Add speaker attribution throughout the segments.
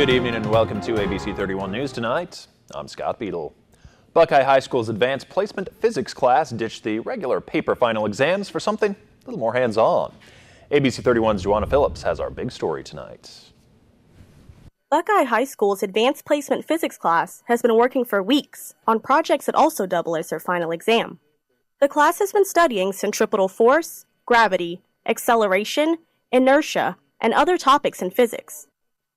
Speaker 1: Good evening and welcome to ABC 31 News tonight. I'm Scott Beadle. Buckeye High School's advanced placement physics class ditched the regular paper final exams for something a little more hands-on. ABC 31's Joanna Phillips has our big story tonight.
Speaker 2: Buckeye High School's advanced placement physics class has been working for weeks on projects that also double as their final exam. The class has been studying centripetal force, gravity, acceleration, inertia, and other topics in physics.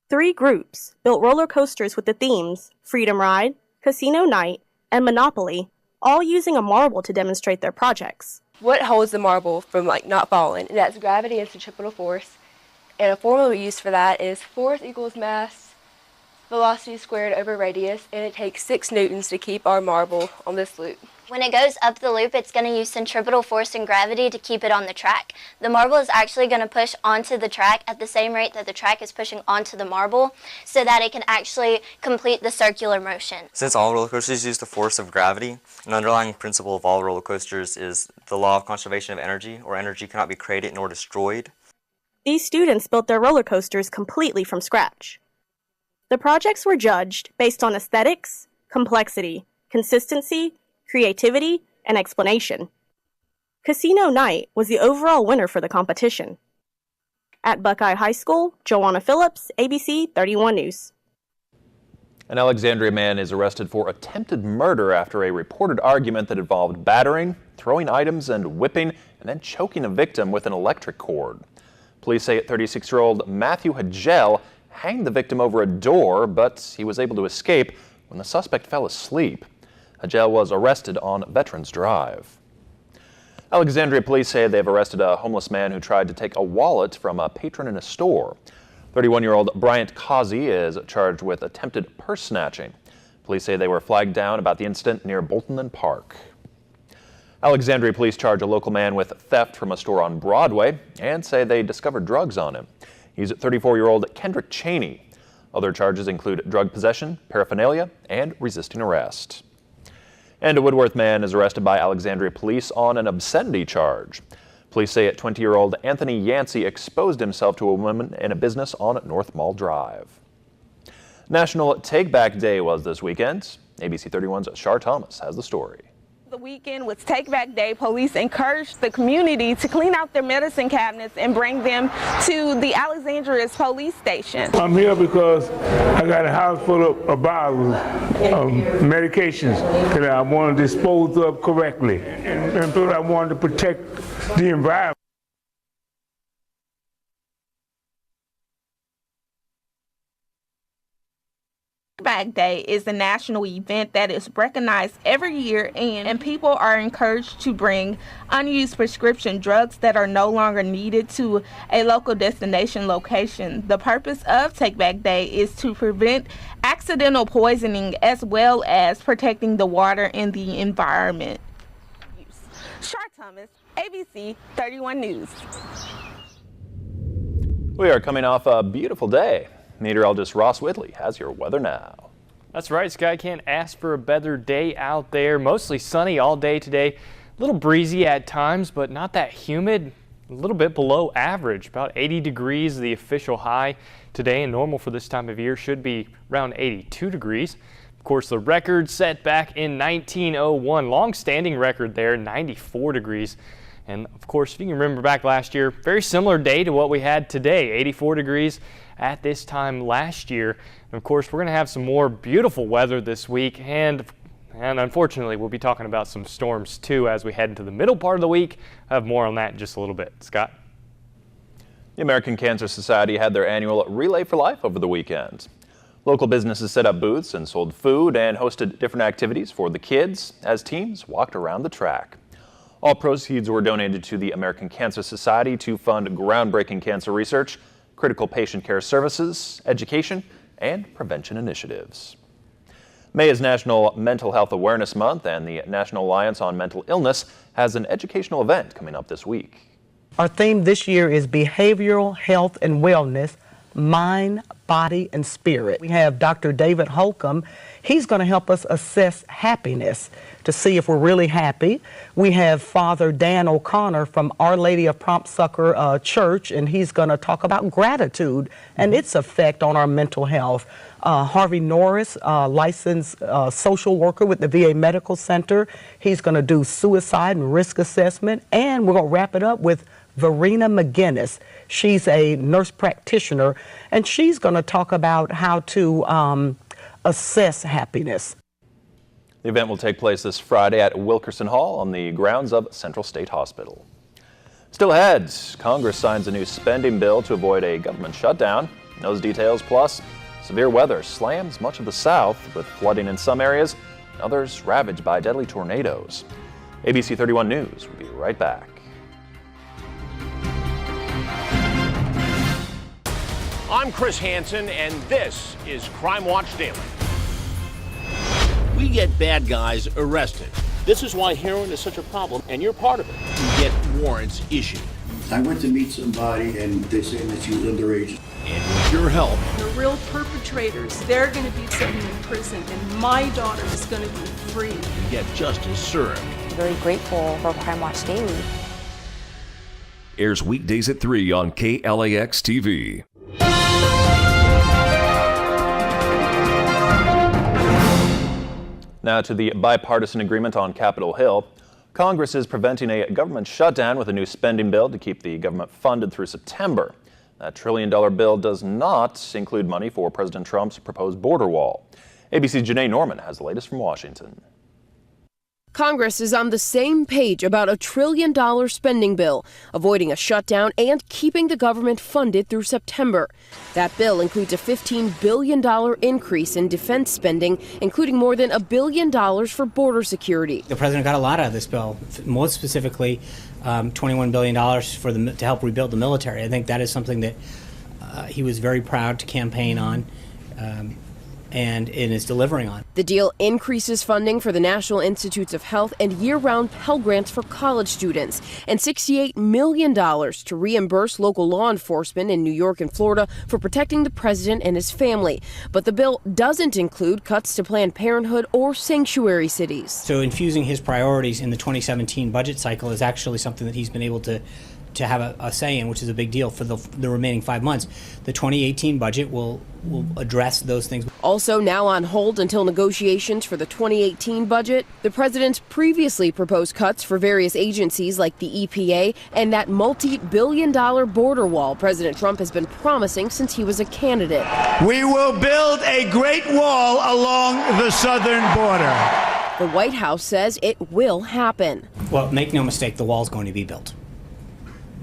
Speaker 2: 3 groups built roller coasters with the themes Freedom Ride, Casino Night, and Monopoly, all using a marble to demonstrate their projects.
Speaker 3: What holds the marble from not falling? And that's gravity and centripetal force. And a formula we use for that is force equals mass, velocity squared over radius, and it takes 6 newtons to keep our marble on this loop.
Speaker 4: When it goes up the loop, it's going to use centripetal force and gravity to keep it on the track. The marble is actually going to push onto the track at the same rate that the track is pushing onto the marble so that it can actually complete the circular motion.
Speaker 5: Since all roller coasters use the force of gravity, an underlying principle of all roller coasters is the law of conservation of energy, or energy cannot be created nor destroyed.
Speaker 2: These students built their roller coasters completely from scratch. The projects were judged based on aesthetics, complexity, consistency, creativity, and explanation. Casino Night was the overall winner for the competition. At Buckeye High School, Joanna Phillips, ABC 31 News.
Speaker 1: An Alexandria man is arrested for attempted murder after a reported argument that involved battering, throwing items, and whipping, and then choking a victim with an electric cord. Police say 36-year-old Matthew Hagel hanged the victim over a door, but he was able to escape when the suspect fell asleep. Hagel was arrested on Veterans Drive. Alexandria police say they've arrested a homeless man who tried to take a wallet from a patron in a store. 31-year-old Bryant Causey is charged with attempted purse snatching. Police say they were flagged down about the incident near Bolton and Park. Alexandria police charge a local man with theft from a store on Broadway and say they discovered drugs on him. He's 34-year-old Kendrick Cheney. Other charges include drug possession, paraphernalia, and resisting arrest. And a Woodworth man is arrested by Alexandria police on an obscenity charge. Police say 20-year-old Anthony Yancey exposed himself to a woman in a business on North Mall Drive. National Take Back Day was this weekend. ABC 31's Shar Thomas has the story.
Speaker 6: The weekend was Take Back Day. Police encouraged the community to clean out their medicine cabinets and bring them to the Alexandria's police station.
Speaker 7: I'm here because I got a house full of bottles of medications that I want to dispose of correctly, and so I wanted to protect the environment.
Speaker 6: Back Day is a national event that is recognized every year, and people are encouraged to bring unused prescription drugs that are no longer needed to a local destination location. The purpose of Take Back Day is to prevent accidental poisoning as well as protecting the water and the environment. Shar Thomas, ABC 31 News.
Speaker 1: We are coming off a beautiful day. Meteorologist Ross Whitley has your weather now.
Speaker 8: That's right, Sky. Can't ask for a better day out there. Mostly sunny all day today. A little breezy at times, but not that humid. A little bit below average. About 80 degrees the official high today, and normal for this time of year should be around 82 degrees. Of course, the record set back in 1901, long-standing record there, 94 degrees. And of course, if you can remember back last year, very similar day to what we had today, 84 degrees at this time last year. And of course, we're going to have some more beautiful weather this week, and unfortunately, we'll be talking about some storms too as we head into the middle part of the week. I'll have more on that in just a little bit. Scott?
Speaker 1: The American Cancer Society had their annual Relay for Life over the weekend. Local businesses set up booths and sold food and hosted different activities for the kids as teams walked around the track. All proceeds were donated to the American Cancer Society to fund groundbreaking cancer research, critical patient care services, education, and prevention initiatives. May is National Mental Health Awareness Month, and the National Alliance on Mental Illness has an educational event coming up this week.
Speaker 9: Our theme this year is Behavioral Health and Wellness, mind, body, and spirit. We have Dr. David Holcomb. He's going to help us assess happiness to see if we're really happy. We have Father Dan O'Connor from Our Lady of Prompt Succor Church, and he's going to talk about gratitude and its effect on our mental health. Harvey Norris, licensed social worker with the VA Medical Center. He's going to do suicide and risk assessment, and we're going to wrap it up with Verena McGinnis. She's a nurse practitioner, and she's going to talk about how to assess happiness.
Speaker 1: The event will take place this Friday at Wilkerson Hall on the grounds of Central State Hospital. Still ahead, Congress signs a new spending bill to avoid a government shutdown. Those details, plus severe weather slams much of the South with flooding in some areas and others ravaged by deadly tornadoes. ABC 31 News will be right back.
Speaker 10: I'm Chris Hansen, and this is Crime Watch Daily. We get bad guys arrested. This is why heroin is such a problem, and you're part of it. You get warrants issued.
Speaker 11: I went to meet somebody, and they say that she was underage.
Speaker 10: And with your help,
Speaker 12: the real perpetrators, they're going to be sitting in prison, and my daughter is going to be free.
Speaker 10: You get justice served.
Speaker 13: Very grateful for Crime Watch Daily.
Speaker 14: Airs weekdays at 3 on KLAX TV.
Speaker 1: Now to the bipartisan agreement on Capitol Hill. Congress is preventing a government shutdown with a new spending bill to keep the government funded through September. That $1 trillion bill does not include money for President Trump's proposed border wall. ABC's Janae Norman has the latest from Washington.
Speaker 15: Congress is on the same page about a $1 trillion spending bill, avoiding a shutdown and keeping the government funded through September. That bill includes a $15 billion increase in defense spending, including more than $1 billion for border security.
Speaker 16: The president got a lot out of this bill, most specifically $21 billion to help rebuild the military. I think that is something that he was very proud to campaign on. And it is delivering on.
Speaker 15: The deal increases funding for the National Institutes of Health and year-round Pell Grants for college students, and $68 million to reimburse local law enforcement in New York and Florida for protecting the president and his family. But the bill doesn't include cuts to Planned Parenthood or sanctuary cities.
Speaker 16: So infusing his priorities in the 2017 budget cycle is actually something that he's been able to have a say in, which is a big deal for the remaining 5 months. The 2018 budget will address those things.
Speaker 15: Also now on hold until negotiations for the 2018 budget, the president's previously proposed cuts for various agencies like the EPA and that multi-billion-dollar border wall President Trump has been promising since he was a candidate.
Speaker 17: We will build a great wall along the southern border.
Speaker 15: The White House says it will happen.
Speaker 16: Well, make no mistake, the wall's going to be built.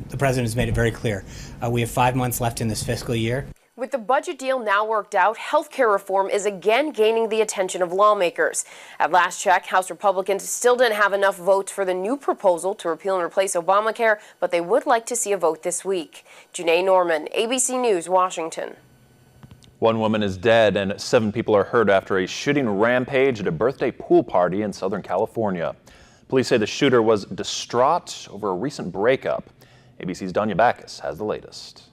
Speaker 16: The president has made it very clear. We have 5 months left in this fiscal year.
Speaker 15: With the budget deal now worked out, health care reform is again gaining the attention of lawmakers. At last check, House Republicans still didn't have enough votes for the new proposal to repeal and replace Obamacare, but they would like to see a vote this week. Janae Norman, ABC News, Washington.
Speaker 1: One woman is dead and 7 people are hurt after a shooting rampage at a birthday pool party in Southern California. Police say the shooter was distraught over a recent breakup. ABC's Danya Backus has the latest.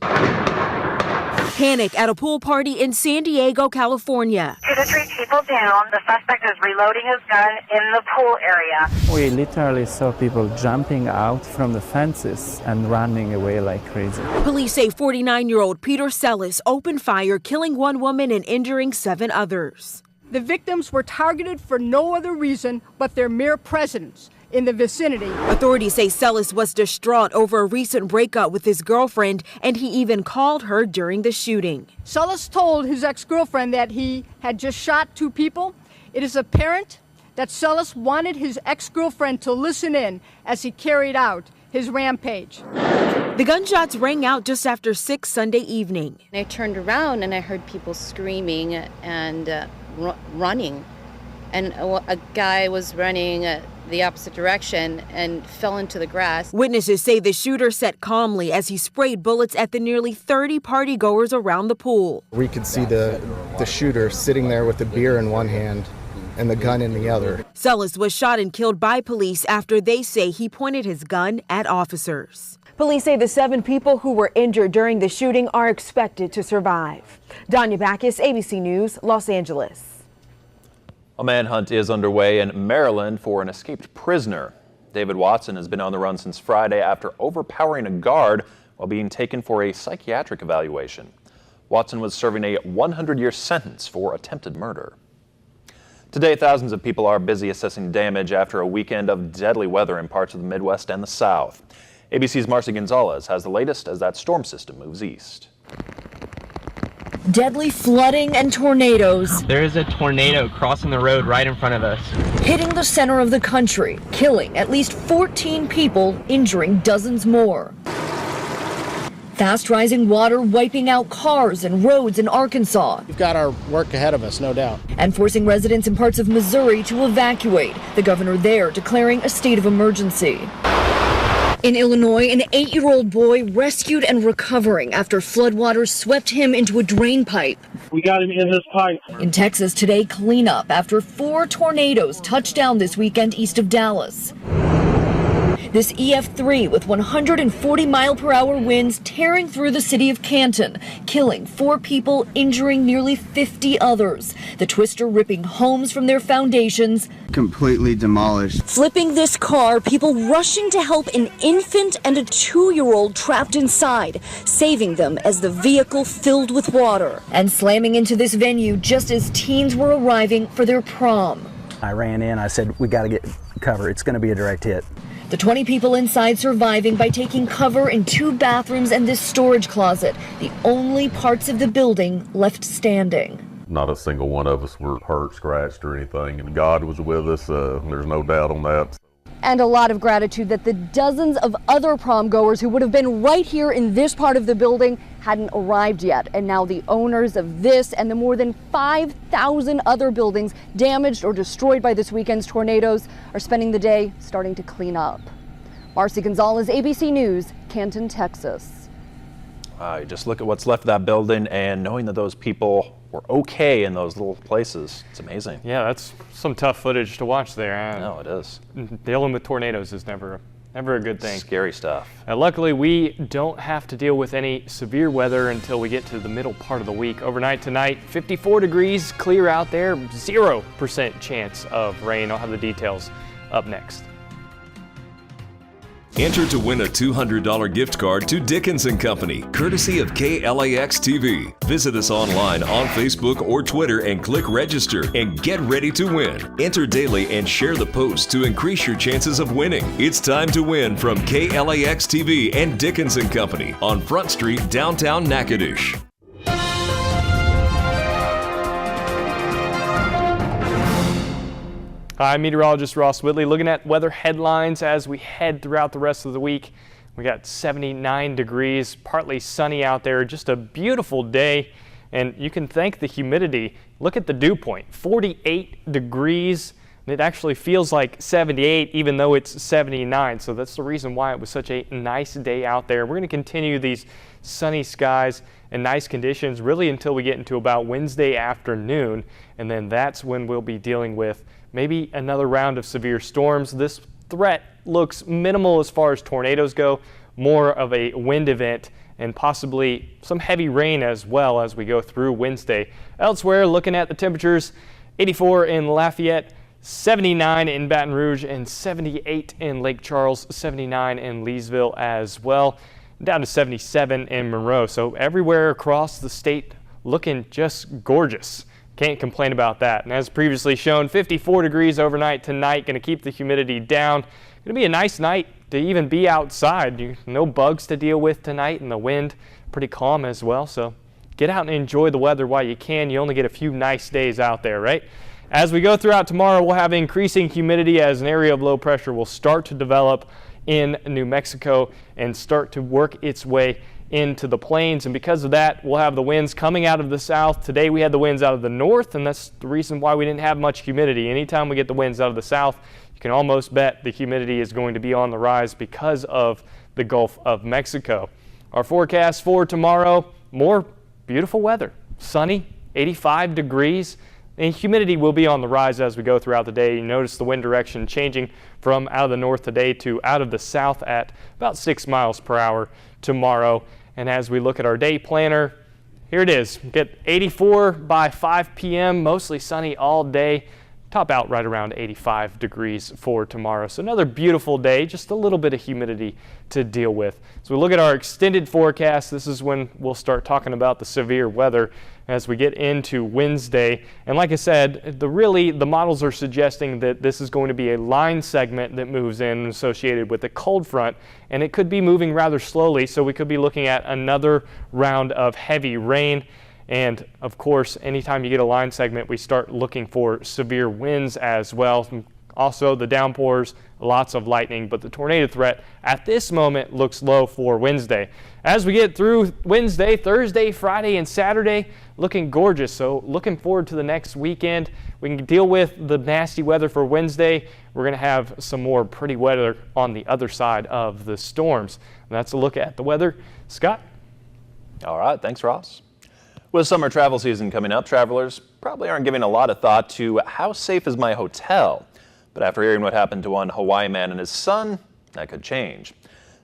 Speaker 18: Panic at a pool party in San Diego, California.
Speaker 19: 2 to 3 people down. The suspect is reloading his gun in the pool area.
Speaker 20: We literally saw people jumping out from the fences and running away like crazy.
Speaker 18: Police say 49-year-old Peter Sellis opened fire, killing 1 woman and injuring 7 others.
Speaker 21: The victims were targeted for no other reason but their mere presence in the vicinity.
Speaker 18: Authorities say Sellis was distraught over a recent breakup with his girlfriend, and he even called her during the shooting.
Speaker 21: Sellis told his ex-girlfriend that he had just shot 2 people. It is apparent that Sellis wanted his ex-girlfriend to listen in as he carried out his rampage.
Speaker 18: The gunshots rang out just after 6 Sunday evening.
Speaker 22: I turned around and I heard people screaming and running. And a guy was running the opposite direction and fell into the grass.
Speaker 18: Witnesses say the shooter sat calmly as he sprayed bullets at the nearly 30 partygoers around the pool.
Speaker 23: We could see the shooter sitting there with a beer in one hand
Speaker 3: and the gun in the other.
Speaker 18: Sullis was shot and killed by police after they say he pointed his gun at officers.
Speaker 4: Police say the 7 people who were injured during the shooting are expected to survive. Danya Backus, ABC News, Los Angeles.
Speaker 1: A manhunt is underway in Maryland for an escaped prisoner. David Watson has been on the run since Friday after overpowering a guard while being taken for a psychiatric evaluation. Watson was serving a 100-year sentence for attempted murder. Today, thousands of people are busy assessing damage after a weekend of deadly weather in parts of the Midwest and the South. ABC's Marcy Gonzalez has the latest as that storm system moves east.
Speaker 23: Deadly flooding and tornadoes.
Speaker 24: There is a tornado crossing the road right in front of us,
Speaker 23: Hitting the center of the country, killing at least 14 people, injuring dozens more. Fast rising water wiping out cars and roads in Arkansas.
Speaker 25: We've got our work ahead of us, no doubt.
Speaker 23: And forcing residents in parts of Missouri to evacuate. The governor there declaring a state of emergency. In Illinois, an 8-year-old boy rescued and recovering after floodwaters swept him into a drain pipe.
Speaker 26: We got him in his pipe.
Speaker 23: In Texas today, cleanup after 4 tornadoes touched down this weekend east of Dallas. This EF3 with 140-mile-per-hour winds tearing through the city of Canton, killing 4 people, injuring nearly 50 others. The twister ripping homes from their foundations.
Speaker 27: Completely demolished.
Speaker 23: Flipping this car, people rushing to help an infant and a 2-year-old trapped inside, saving them as the vehicle filled with water. And slamming into this venue just as teens were arriving for their prom.
Speaker 28: I ran in, I said, we got to get cover. It's going to be a direct hit.
Speaker 23: The 20 people inside surviving by taking cover in 2 bathrooms and this storage closet, the only parts of the building left standing.
Speaker 29: Not a single one of us were hurt, scratched, or anything, and God was with us. There's no doubt on that.
Speaker 4: And a lot of gratitude that the dozens of other prom goers who would have been right here in this part of the building hadn't arrived yet. And now the owners of this and the more than 5,000 other buildings damaged or destroyed by this weekend's tornadoes are spending the day starting to clean up. Marcy Gonzalez, ABC News, Canton, Texas.
Speaker 1: Just look at what's left of that building and knowing that those people were okay in those little places. It's amazing.
Speaker 8: Yeah, that's some tough footage to watch there.
Speaker 1: No, it is.
Speaker 8: Dealing with tornadoes is never a good thing.
Speaker 1: Scary stuff.
Speaker 8: Luckily, we don't have to deal with any severe weather until we get to the middle part of the week. Overnight tonight, 54 degrees, clear out there, 0% chance of rain. I'll have the details up next.
Speaker 14: Enter to win a $200 gift card to Dickens & Company, courtesy of KLAX TV. Visit us online on Facebook or Twitter and click register and get ready to win. Enter daily and share the post to increase your chances of winning. It's time to win from KLAX TV and Dickens & Company on Front Street, downtown Natchitoches.
Speaker 8: Hi, meteorologist Ross Whitley looking at weather headlines as we head throughout the rest of the week. We got 79 degrees, partly sunny out there, just a beautiful day, and you can thank the humidity. Look at the dew point, 48 degrees. It actually feels like 78 even though it's 79, so that's the reason why it was such a nice day out there. We're going to continue these sunny skies and nice conditions really until we get into about Wednesday afternoon, and then that's when we'll be dealing with maybe another round of severe storms. This threat looks minimal as far as tornadoes go, more of a wind event and possibly some heavy rain as well as we go through Wednesday. Elsewhere, looking at the temperatures, 84 in Lafayette, 79 in Baton Rouge, and 78 in Lake Charles, 79 in Leesville as well, down to 77 in Monroe. So everywhere across the state looking just gorgeous. Can't complain about that. And as previously shown, 54 degrees overnight tonight, going to keep the humidity down. Going to be a nice night to even be outside. No bugs to deal with tonight, and the wind pretty calm as well. So get out and enjoy the weather while you can. You only get a few nice days out there, right? As we go throughout tomorrow, we'll have increasing humidity as an area of low pressure will start to develop in New Mexico and start to work its way into the plains, and because of that, we'll have the winds coming out of the south. Today we had the winds out of the north, and that's the reason why we didn't have much humidity. Anytime we get the winds out of the south, you can almost bet the humidity is going to be on the rise because of the Gulf of Mexico. Our forecast for tomorrow, more beautiful weather. Sunny, 85 degrees. And humidity will be on the rise as we go throughout the day. You notice the wind direction changing from out of the north today to out of the south at about 6 miles per hour tomorrow. And as we look at our day planner, here it is. Get 84 by 5 p.m., mostly sunny all day. Top out right around 85 degrees for tomorrow. So another beautiful day, just a little bit of humidity to deal with. So we look at our extended forecast. This is when we'll start talking about the severe weather as we get into Wednesday. And like I said, the models are suggesting that this is going to be a line segment that moves in associated with the cold front, and it could be moving rather slowly. So we could be looking at another round of heavy rain. And of course, anytime you get a line segment, we start looking for severe winds as well. Also the downpours, lots of lightning, but the tornado threat at this moment looks low for Wednesday. As we get through Wednesday, Thursday, Friday, and Saturday, looking gorgeous. So looking forward to the next weekend. We can deal with the nasty weather for Wednesday. We're going to have some more pretty weather on the other side of the storms. And that's a look at the weather. Scott?
Speaker 1: All right, thanks, Ross. With summer travel season coming up, travelers probably aren't giving a lot of thought to how safe is my hotel. But after hearing what happened to one Hawaii man and his son, that could change.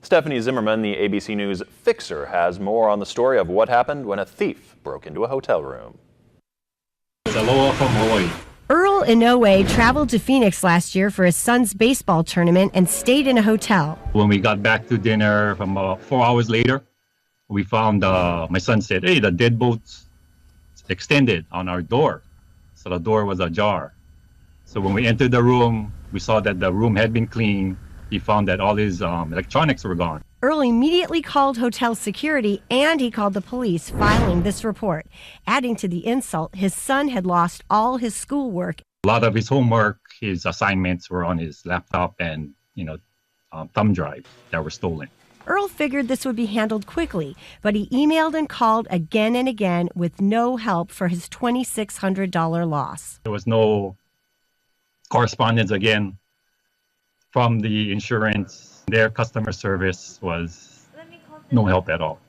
Speaker 1: Stephanie Zimmerman, the ABC News fixer, has more on the story of what happened when a thief broke into a hotel room.
Speaker 2: Aloha from Hawaii.
Speaker 3: Earl Inoue traveled to Phoenix last year for his son's baseball tournament and stayed in a hotel.
Speaker 2: When we got back to dinner from about 4 hours later, we found my son said, "Hey, the deadbolt's extended on our door." So the door was ajar. So when we entered the room, we saw that the room had been cleaned. He found that all his electronics were gone.
Speaker 3: Earl immediately called hotel security and he called the police, filing this report. Adding to the insult, his son had lost all his schoolwork.
Speaker 2: A lot of his homework, his assignments were on his laptop and, thumb drive that were stolen.
Speaker 3: Earl figured this would be handled quickly, but he emailed and called again and again with no help for his $2,600 loss.
Speaker 2: There was no correspondence again from the insurance. Their customer service was no help at all.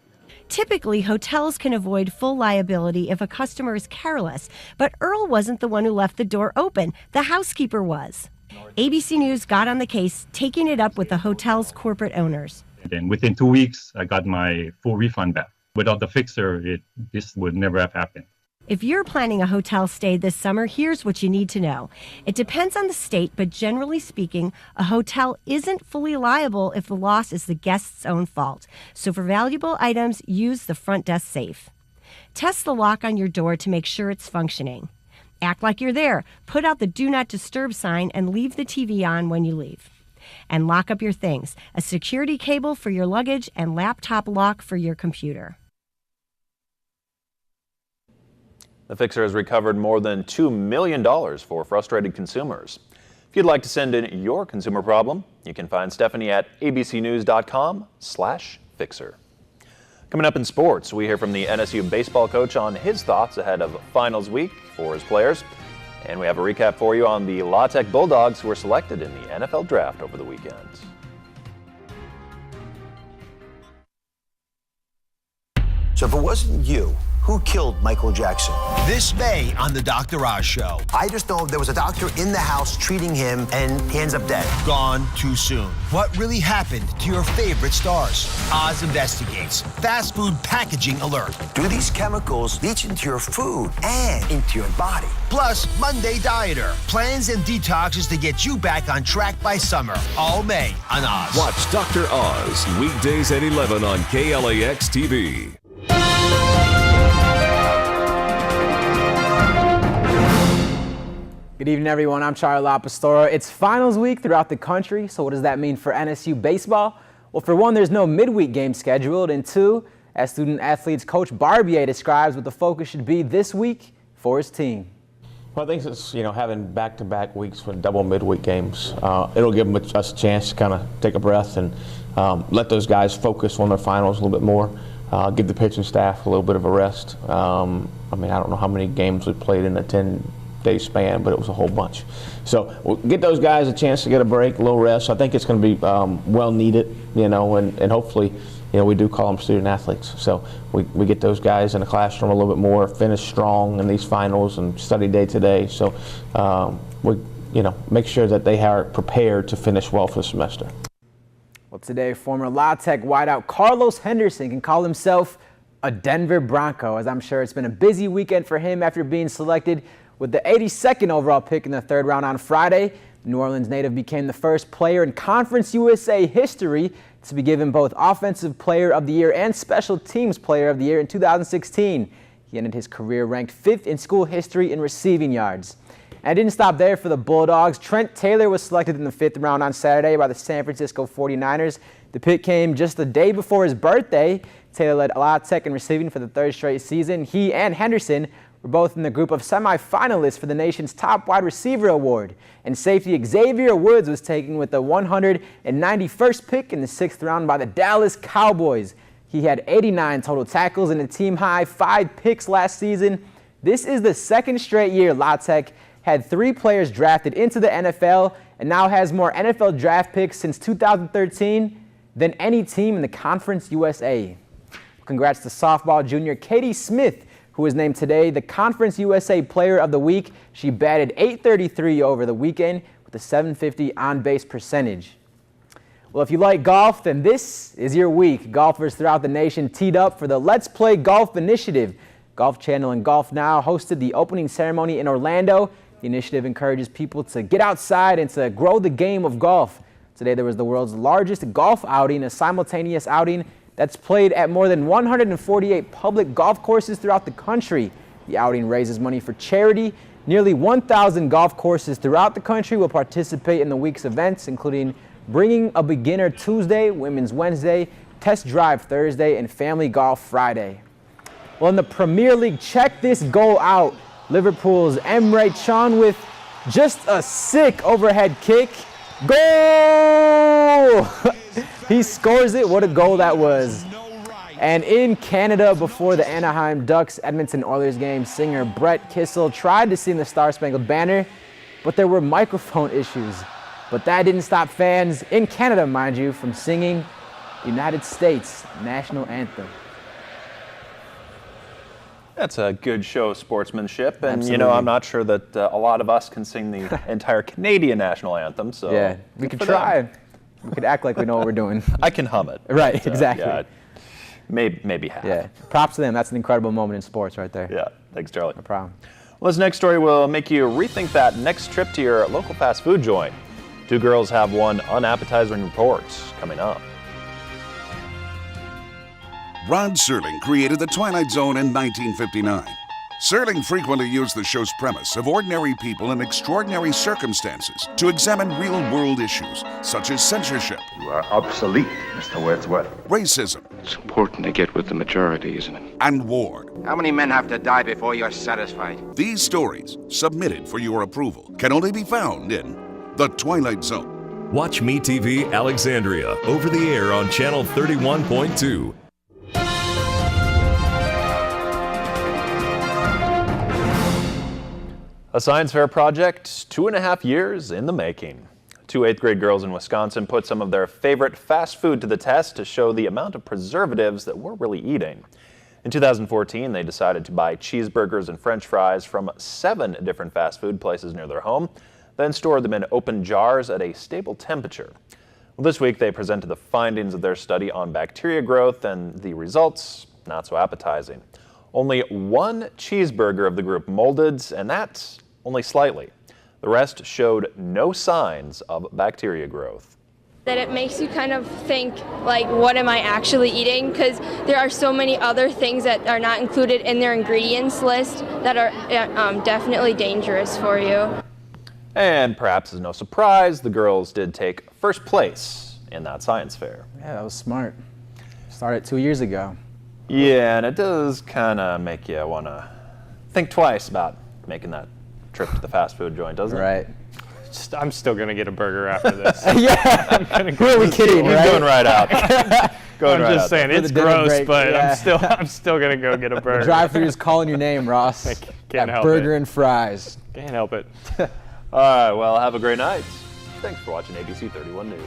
Speaker 3: Typically, hotels can avoid full liability if a customer is careless, but Earl wasn't the one who left the door open. The housekeeper was. ABC News got on the case, taking it up with the hotel's corporate owners.
Speaker 2: And within 2 weeks, I got my full refund back. Without the fixer, this would never have happened.
Speaker 3: If you're planning a hotel stay this summer, here's what you need to know. It depends on the state, but generally speaking, a hotel isn't fully liable if the loss is the guest's own fault. So for valuable items, use the front desk safe. Test the lock on your door to make sure it's functioning. Act like you're there. Put out the Do Not Disturb sign and leave the TV on when you leave. And lock up your things, a security cable for your luggage and laptop lock for your computer.
Speaker 1: The fixer has recovered more than $2 million for frustrated consumers. If you'd like to send in your consumer problem, you can find Stephanie at abcnews.com/fixer. Coming up in sports, we hear from the NSU baseball coach on his thoughts ahead of finals week for his players. And we have a recap for you on the La Tech Bulldogs who were selected in the NFL draft over the weekend.
Speaker 5: So if it wasn't you, who killed Michael Jackson?
Speaker 6: This May on The Dr. Oz Show.
Speaker 5: I just know there was a doctor in the house treating him and he ends up dead.
Speaker 6: Gone too soon. What really happened to your favorite stars? Oz investigates. Fast food packaging alert.
Speaker 5: Do these chemicals leach into your food and into your body?
Speaker 6: Plus, Monday Dieter. Plans and detoxes to get you back on track by summer. All May on Oz.
Speaker 14: Watch Dr. Oz weekdays at 11 on KLAX TV.
Speaker 7: Good evening, everyone. I'm Charlie LaPastora. It's finals week throughout the country, so what does that mean for NSU baseball? Well, for one, there's no midweek game scheduled, and two, as student-athletes coach Barbier describes what the focus should be this week for his team.
Speaker 9: Well, I think it's, having back-to-back weeks with double midweek games, it'll give us a chance to kind of take a breath and let those guys focus on their finals a little bit more, give the pitching staff a little bit of a rest. I don't know how many games we played in a 10-day span, but it was a whole bunch. So we'll get those guys a chance to get a break, a little rest. I think it's going to be well needed, and hopefully we do call them student athletes. So we get those guys in the classroom a little bit more, finish strong in these finals and study day to day. So we make sure that they are prepared to finish well for the semester.
Speaker 7: Well, today, former La Tech wideout Carlos Henderson can call himself a Denver Bronco, as I'm sure it's been a busy weekend for him after being selected with the 82nd overall pick in the 3rd round on Friday. The New Orleans native became the first player in Conference USA history to be given both Offensive Player of the Year and Special Teams Player of the Year in 2016. He ended his career ranked 5th in school history in receiving yards. And it didn't stop there for the Bulldogs. Trent Taylor was selected in the 5th round on Saturday by the San Francisco 49ers. The pick came just the day before his birthday. Taylor led La Tech in receiving for the 3rd straight season. He and Henderson were both in the group of semifinalists for the nation's top wide receiver award. And safety Xavier Woods was taken with the 191st pick in the 6th round by the Dallas Cowboys. He had 89 total tackles and a team-high 5 picks last season. This is the 2nd straight year La Tech had 3 players drafted into the NFL and now has more NFL draft picks since 2013 than any team in the Conference USA. Congrats to softball junior Katie Smith, who was named today the Conference USA Player of the Week. She batted .833 over the weekend with a .750 on-base percentage. Well, if you like golf, then this is your week. Golfers throughout the nation teed up for the Let's Play Golf Initiative. Golf Channel and Golf Now hosted the opening ceremony in Orlando. The initiative encourages people to get outside and to grow the game of golf. Today there was the world's largest golf outing, a simultaneous outing that's played at more than 148 public golf courses throughout the country. The outing raises money for charity. Nearly 1,000 golf courses throughout the country will participate in the week's events, including Bringing a Beginner Tuesday, Women's Wednesday, Test Drive Thursday, and Family Golf Friday. Well, in the Premier League, check this goal out. Liverpool's Emre Can with just a sick overhead kick. Goal! He scores it. What a goal that was. And in Canada, before the Anaheim Ducks Edmonton Oilers game, singer Brett Kissel tried to sing the Star Spangled Banner, but there were microphone issues. But that didn't stop fans, in Canada mind you, from singing the United States national anthem.
Speaker 1: That's a good show of sportsmanship, and
Speaker 7: Absolutely.
Speaker 1: I'm not sure that a lot of us can sing the entire Canadian national anthem. So
Speaker 7: yeah, we could try. We could act like we know what we're doing.
Speaker 1: I can hum it.
Speaker 7: Right, exactly.
Speaker 1: Yeah, maybe half.
Speaker 7: Yeah, props to them. That's an incredible moment in sports right there.
Speaker 1: Yeah, thanks, Charlie.
Speaker 7: No problem.
Speaker 1: Well, this next story will make you rethink that next trip to your local fast food joint. 2 girls have one unappetizing report coming up.
Speaker 10: Rod Serling created The Twilight Zone in 1959. Serling frequently used the show's premise of ordinary people in extraordinary circumstances to examine real-world issues such as censorship.
Speaker 11: You are obsolete, Mr. Wordsworth.
Speaker 10: Racism.
Speaker 11: It's important to get with the majority, isn't it?
Speaker 10: And war.
Speaker 11: How many men have to die before you're satisfied?
Speaker 10: These stories, submitted for your approval, can only be found in The Twilight Zone.
Speaker 14: Watch MeTV Alexandria over the air on Channel 31.2.
Speaker 1: A science fair project 2.5 years in the making. 2 8th grade girls in Wisconsin put some of their favorite fast food to the test to show the amount of preservatives that we're really eating. In 2014, they decided to buy cheeseburgers and French fries from 7 different fast food places near their home, then store them in open jars at a stable temperature. Well, this week, they presented the findings of their study on bacteria growth, and the results, not so appetizing. Only 1 cheeseburger of the group molded, and that's only slightly. The rest showed no signs of bacteria growth.
Speaker 12: That it makes you kind of think, like, what am I actually eating? Because there are so many other things that are not included in their ingredients list that are definitely dangerous for you.
Speaker 1: And perhaps as no surprise, the girls did take first place in that science fair.
Speaker 7: Yeah, that was smart. Started 2 years ago.
Speaker 1: Yeah, and it does kind of make you want to think twice about making that trip to the fast food joint, doesn't it?
Speaker 7: Right.
Speaker 8: I'm still going to get a burger after this.
Speaker 7: Yeah.
Speaker 8: I'm gonna
Speaker 7: Who are we kidding,
Speaker 1: He's
Speaker 7: right?
Speaker 1: going right out.
Speaker 8: I'm just saying, it's gross,
Speaker 7: break,
Speaker 8: but
Speaker 7: yeah.
Speaker 8: I'm still going to go get a burger.
Speaker 7: The drive-thru is calling your name, Ross.
Speaker 8: Can't help
Speaker 7: burger
Speaker 8: it.
Speaker 7: and fries.
Speaker 8: Can't help it.
Speaker 1: All right, well, have a great night. Thanks for watching ABC 31 News.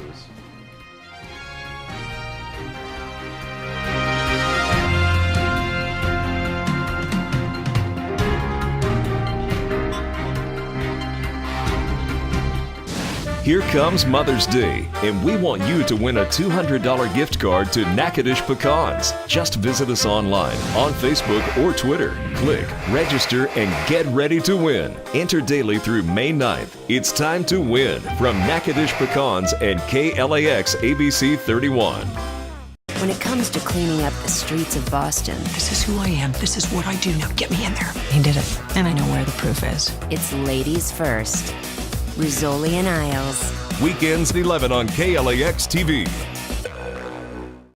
Speaker 14: Here comes Mother's Day, and we want you to win a $200 gift card to Natchitoches Pecans. Just visit us online, on Facebook or Twitter. Click, register, and get ready to win. Enter daily through May 9th. It's time to win from Natchitoches Pecans and KLAX ABC 31.
Speaker 13: When it comes to cleaning up the streets of Boston,
Speaker 15: this is who I am. This is what I do. Now get me in there. He did it, and I know where the proof is.
Speaker 13: It's ladies first. Rizzoli and Isles.
Speaker 14: Weekends at 11 on KLAX TV.